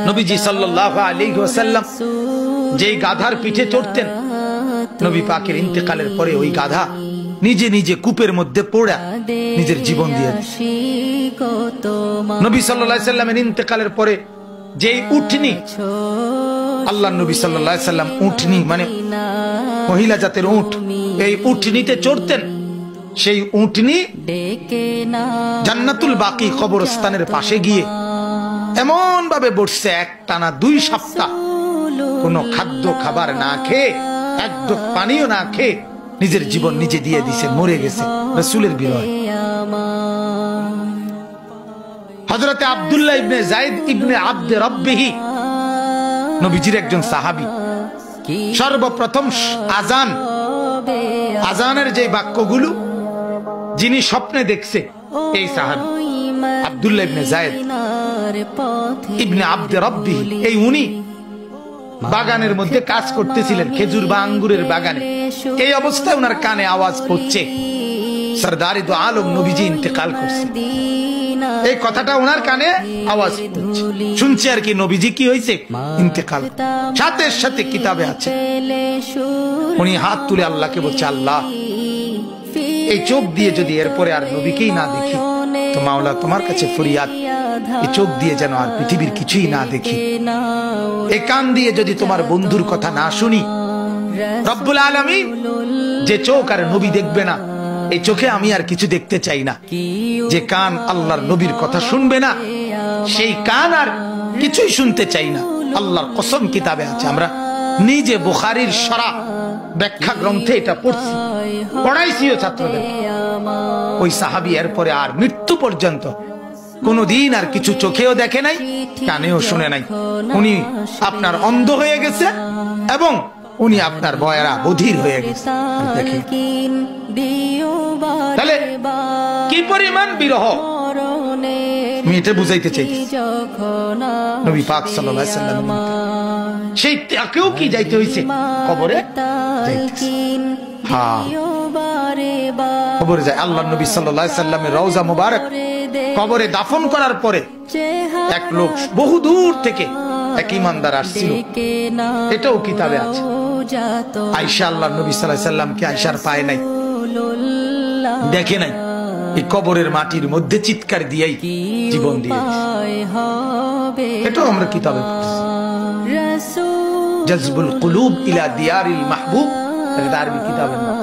নবীজি সাল্লাল্লাহু আলাইহি ওয়াসাল্লাম যেই গাধার পিঠে চড়তেন, নবী পাকের ইন্তেকালের পরে ওই গাধা নিজে নিজে কূপের মধ্যে পড়ে নিজের জীবন দিয়ে নবী সাল্লাল্লাহু আলাইহি সাল্লামের ইন্তেকালের পরে যেই উটনি, আল্লাহর নবী সাল্লাল্লাহু আলাইহি সাল্লাম উটনি মানে মহিলা জাতের উট, এই উটনিতে চড়তেন। সেই উটনি জান্নাতুল বাকি কবরস্থানের পাশে গিয়ে এমন ভাবে বসছে, একটানা 2 সপ্তাহ কোনো খাদ্য খাবার না খেয়ে, এক ঢোক পানিও না খেয়ে নিজের জীবন নিজে দিয়ে দিছে, মরে গেছে রাসূলের বিরহে। হযরতে আব্দুল্লাহ ইবনে যায়েদ ইবনে আব্দ রব্বিহি নবীজির একজন সাহাবী। সর্বপ্রথম আজানের যে বাক্যগুলো যিনি স্বপ্নে দেখছে, এই সাহাবী আব্দুল্লাহ ইবনে যায়েদ ইবনে আব্দ রব্বিহি। এই উনি বাগানের মধ্যে কাজ করতেছিলেন, খেজুর বা আঙ্গুরের বাগানে। এই অবস্থায় ওনার কানে আওয়াজ পড়ছে, সরদারে দো আলম নবীজি ইন্তেকাল করছে। এই কথাটা ওনার কানে আওয়াজ পড়ছে, শুনছে আর কি, নবীজি কি হয়েছে, ইন্তেকাল। সাথে সাথে কিতাবে আছে, উনি হাত তুলে আল্লাহকে বলছে, আল্লাহ এই চোখ দিয়ে যদি এরপরে আর নবীকেই না দেখি তো মাওলা তোমার কাছে ফরিয়াদ, এই চোখ দিয়ে যেন আর পৃথিবীর কিছুই না দেখি, এই কান দিয়ে যদি তোমার বন্ধুর কথা না শুনি, রব্বুল আলামিন যে চোখ আর নবী দেখবে না, এই চোখে আমি আর কিছু দেখতে চাই না। যে কান আল্লাহর নবীর কথা শুনবে না, সেই কান আর কিছুই শুনতে চাই না। আল্লাহর কসম কিতাবে আছে, আমরা নিজে বুখারীর শরহ ব্যাখ্যা গ্রন্থে এটা পড়ছি, পড়াইছিও ছাত্রদের। ওই সাহাবী এরপরে আর মৃত্যু পর্যন্ত কোনদিন আর কিছু চোখেও দেখে নাই, কানেও শুনে নাই। উনি আপনার অন্ধ হয়ে গেছে এবং উনি আপনার বয়রা বধির হয়ে গেছে। তাহলে কি পরিমাণ বিরহ আমি এটা বুঝাইতে চাই। নবী পাক সাল্লাল্লাহু আলাইহি সাল্লাম সেই তাকেও কি যাইতে হইছে, কবরে কবরে যায়। আল্লাহর নবী সাল্লাল্লাহু আলাইহি সাল্লামের রওজা মুবারক কবরে দাফন করার পরে এক লোক বহু দূর থেকে এক ইমানদার আসছিল, এটাও কিতাবে আছে। আয়েশা আল্লাহর নবী সাল্লাল্লাহু আলাইহি সাল্লামকে আয়েশার পায় নাই, দেখে নাই, এই কবরের মাটির মধ্যে চিৎকার দিয়েই জীবন দিয়েছে। এটাও আমরা কিতাবে পড়ছি, জাযবুল কুলুব ইলা দিয়ারিল মাহবুব, এটা আরবি কিতাবের নাম।